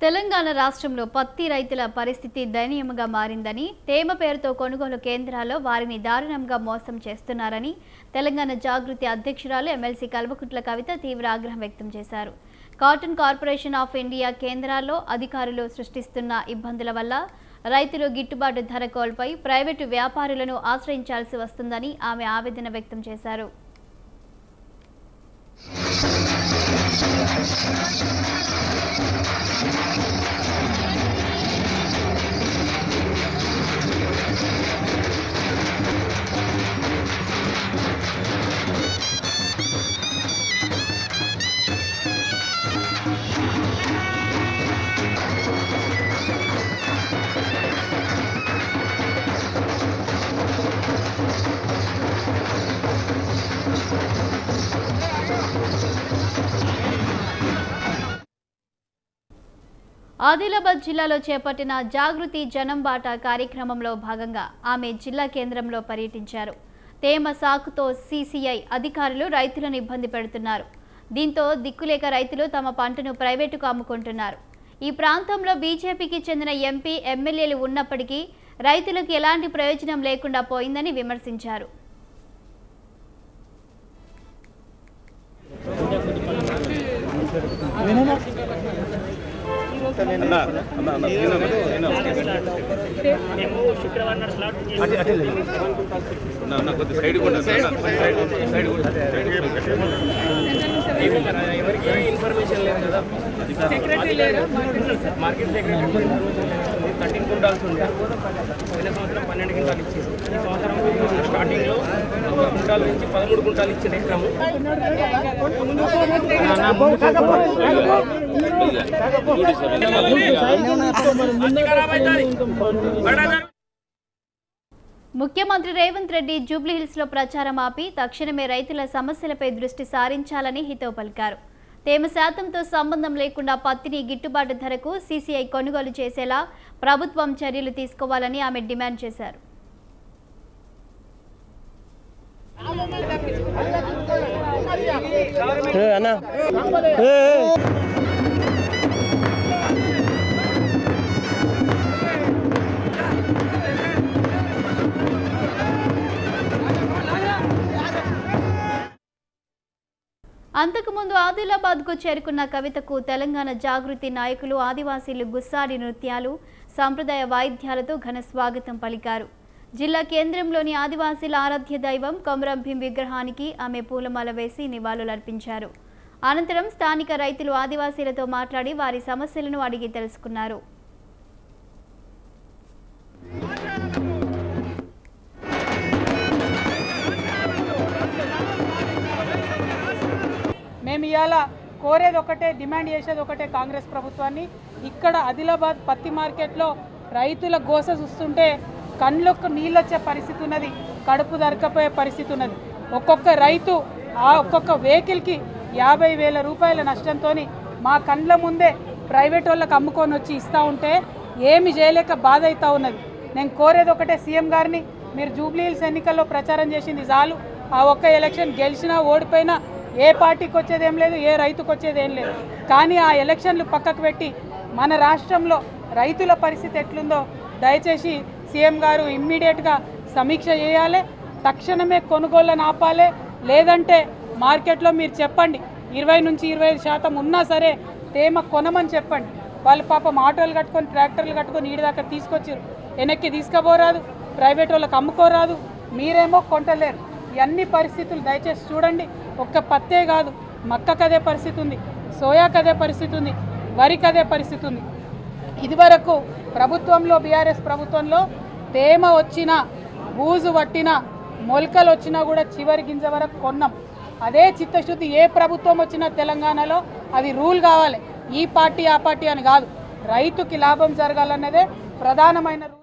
తెలంగాణ రాష్ట్రంలో పత్తి రైతుల పరిస్థితి దయనీయంగా మారిందని, తేమ పేరుతో కొనుగోలు కేంద్రాల్లో వారిని దారుణంగా మోసం చేస్తున్నారని తెలంగాణ జాగృతి అధ్యక్షురాలు ఎమ్మెల్సీ కల్వకుంట్ల కవిత తీవ్ర ఆగ్రహం వ్యక్తం చేశారు. కాటన్ కార్పొరేషన్ ఆఫ్ ఇండియా కేంద్రాల్లో అధికారులు సృష్టిస్తున్న ఇబ్బందుల వల్ల రైతులు గిట్టుబాటు ధర కోల్పోయి ప్రైవేటు వ్యాపారులను ఆశ్రయించాల్సి వస్తుందని ఆమె ఆవేదన వ్యక్తం చేశారు. ఆదిలాబాద్ జిల్లాలో చేపట్టిన జాగృతి జనం బాట కార్యక్రమంలో భాగంగా ఆమె జిల్లా కేంద్రంలో పర్యటించారు. తేమ సాకుతో సీసీఐ అధికారులు రైతులను ఇబ్బంది పెడుతున్నారు. దీంతో దిక్కులేక రైతులు తమ పంటను ప్రైవేటుకు అమ్ముకుంటున్నారు. ఈ ప్రాంతంలో బీజేపీకి చెందిన ఎంపీ, ఎమ్మెల్యేలు ఉన్నప్పటికీ రైతులకు ఎలాంటి ప్రయోజనం లేకుండా పోయిందని విమర్శించారు. ఇన్ఫర్మేషన్ లేదు కదా, సెక్రటరీ లేదు, మార్కెట్ సెక్రటరీ 13 క్వింటాల్స్ ఉండే పోయిన సంవత్సరం 12 క్వింటాలు ఇచ్చేసి ఈ సంవత్సరం స్టార్టింగ్లో 1 క్వింటాల్ నుంచి 13 క్వింటాలు ఇచ్చిన ఎకరము. ముఖ్యమంత్రి రేవంత్ రెడ్డి జూబ్లీహిల్స్ లో ప్రచారం ఆపి తక్షణమే రైతుల సమస్యలపై దృష్టి సారించాలని హితవు పలికారు. తేమ శాతంతో సంబంధం లేకుండా పత్తిని గిట్టుబాటు ధరకు సీసీఐ కొనుగోలు చేసేలా ప్రభుత్వం చర్యలు తీసుకోవాలని ఆమె డిమాండ్ చేశారు. అంతకుముందు ఆదిలాబాద్కు చేరుకున్న కవితకు తెలంగాణ జాగృతి నాయకులు, ఆదివాసీలు గుస్సాడి నృత్యాలు, సంప్రదాయ వాయిద్యాలతో ఘన స్వాగతం పలికారు. జిల్లా కేంద్రంలోని ఆదివాసీల ఆరాధ్య దైవం కొమరం భీం విగ్రహానికి ఆమె పూలమాల వేసి నివాళులర్పించారు. అనంతరం స్థానిక రైతులు ఆదివాసీలతో మాట్లాడి వారి సమస్యలను అడిగి తెలుసుకున్నారు. మేము ఇవాళ కోరేది ఒకటే, డిమాండ్ చేసేది ఒకటే, కాంగ్రెస్ ప్రభుత్వాన్ని. ఇక్కడ ఆదిలాబాద్ పత్తి మార్కెట్లో రైతుల గోస చూస్తుంటే కళ్ళకు నీళ్ళు వచ్చే పరిస్థితి ఉన్నది, కడుపు దరకపోయే పరిస్థితి ఉన్నది. ఒక్కొక్క రైతు ఒక్కొక్క వెహికల్కి 50,000 రూపాయల నష్టంతో మా కండ్ల ముందే ప్రైవేట్ వాళ్ళకి అమ్ముకొని వచ్చి ఇస్తూ ఉంటే ఏమి చేయలేక బాధ అవుతూ ఉన్నది. నేను కోరేది ఒకటే, సీఎం గారిని, మీరు జూబ్లీహిల్స్ ఎన్నికల్లో ప్రచారం చేసింది చాలు. ఆ ఒక్క ఎలక్షన్ గెలిచినా ఓడిపోయినా ఏ పార్టీకి వచ్చేదేం లేదు, ఏ రైతుకు వచ్చేదేం లేదు. కానీ ఆ ఎలక్షన్లు పక్కకు పెట్టి మన రాష్ట్రంలో రైతుల పరిస్థితి ఎట్లుందో దయచేసి సీఎం గారు ఇమ్మీడియట్గా సమీక్ష చేయాలి. తక్షణమే కొనుగోళ్ళను ఆపాలి. లేదంటే మార్కెట్లో మీరు చెప్పండి 20 నుంచి 25% ఉన్నా సరే తేమ కొనమని చెప్పండి. వాళ్ళు పాపం ఆటోలు కట్టుకొని, ట్రాక్టర్లు కట్టుకొని ఈడి దాకా తీసుకొచ్చారు. వెనక్కి తీసుకుపోరాదు, ప్రైవేట్ వాళ్ళకి అమ్ముకోరాదు, మీరేమో కొంటలేరు. ఇవన్నీ పరిస్థితులు దయచేసి చూడండి. ఒక్క పత్తే కాదు, మక్కకు అదే పరిస్థితి ఉంది, సోయాకు అదే పరిస్థితి ఉంది, వరికి అదే పరిస్థితి ఉంది. ఇదివరకు ప్రభుత్వంలో, బీఆర్ఎస్ ప్రభుత్వంలో తేమ వచ్చినా, బూజు పట్టినా, మొలకలు వచ్చినా కూడా చివరి గింజ వరకు కొన్నాం. అదే చిత్తశుద్ధి ఏ ప్రభుత్వం వచ్చినా తెలంగాణలో అది రూల్ కావాలి. ఈ పార్టీ ఆ పార్టీ అని కాదు, రైతుకి లాభం జరగాలన్నదే ప్రధానమైన రూల్.